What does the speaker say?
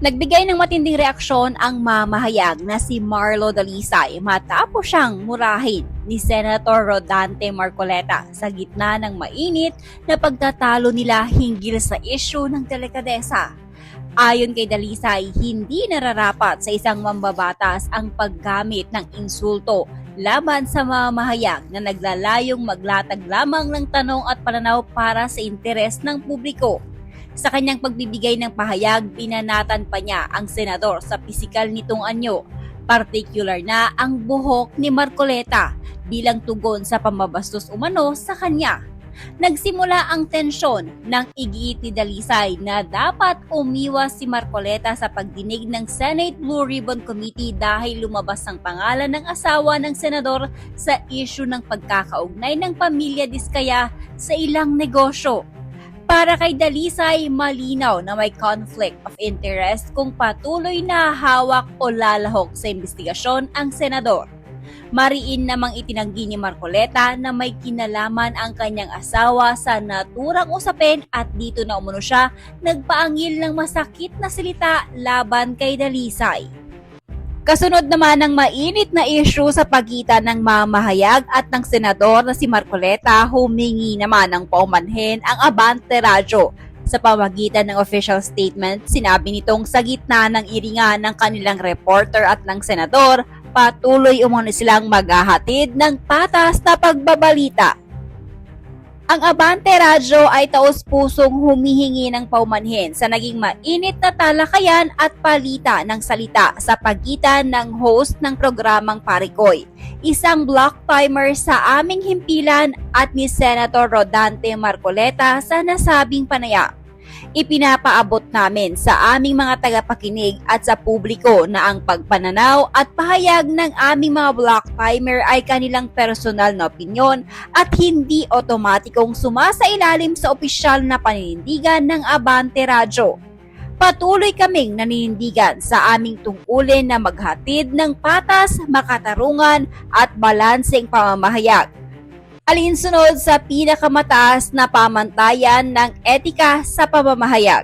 Nagbigay ng matinding reaksyon ang mamahayag na si Marlo Dalisay matapos siyang murahin ni Senator Rodante Marcoleta sa gitna ng mainit na pagtatalo nila hinggil sa isyu ng delikadesa. Ayon kay Dalisay, hindi nararapat sa isang mambabatas ang paggamit ng insulto laban sa mamahayag na naglalayong maglatag lamang ng tanong at pananaw para sa interes ng publiko. Sa kanyang pagbibigay ng pahayag, pinanatan pa niya ang senador sa pisikal nitong anyo, partikular na ang buhok ni Marcoleta bilang tugon sa pambabastos umano sa kanya. Nagsimula ang tensyon nang igiit ni Dalisay na dapat umiwas si Marcoleta sa pagdinig ng Senate Blue Ribbon Committee dahil lumabas ang pangalan ng asawa ng senador sa isyu ng pagkakaugnay ng pamilya Diskaya sa ilang negosyo. Para kay Dalisay, malinaw na may conflict of interest kung patuloy na hawak o lalahok sa investigasyon ang senador. Mariin namang itinanggi ni Marcoleta na may kinalaman ang kanyang asawa sa naturang usapin at dito na umano siya nagpaangil ng masakit na salita laban kay Dalisay. Kasunod naman ng mainit na issue sa pagitan ng mamahayag at ng senador na si Marcoleta, humingi naman ng paumanhin ang Abante Radyo. Sa pamagitan ng official statement, sinabi nitong sa gitna ng iringan ng kanilang reporter at ng senador, patuloy umano silang maghahatid ng patas na pagbabalita. Ang Abante Radyo ay taos-pusong humihingi ng paumanhin sa naging mainit na talakayan at palita ng salita sa pagitan ng host ng programang Parikoy, isang block timer sa aming himpilan at ni Senator Rodante Marcoleta sa nasabing panayam. Ipinapaabot namin sa aming mga tagapakinig at sa publiko na ang pagpananaw at pahayag ng aming mga block timer ay kanilang personal na opinyon at hindi otomatikong sumasailalim sa opisyal na paninindigan ng Abante Radyo. Patuloy kaming naninindigan sa aming tungkulin na maghatid ng patas, makatarungan at balanseng pamamahayag. Alinsunod sa pinakamataas na pamantayan ng etika sa pamamahayag.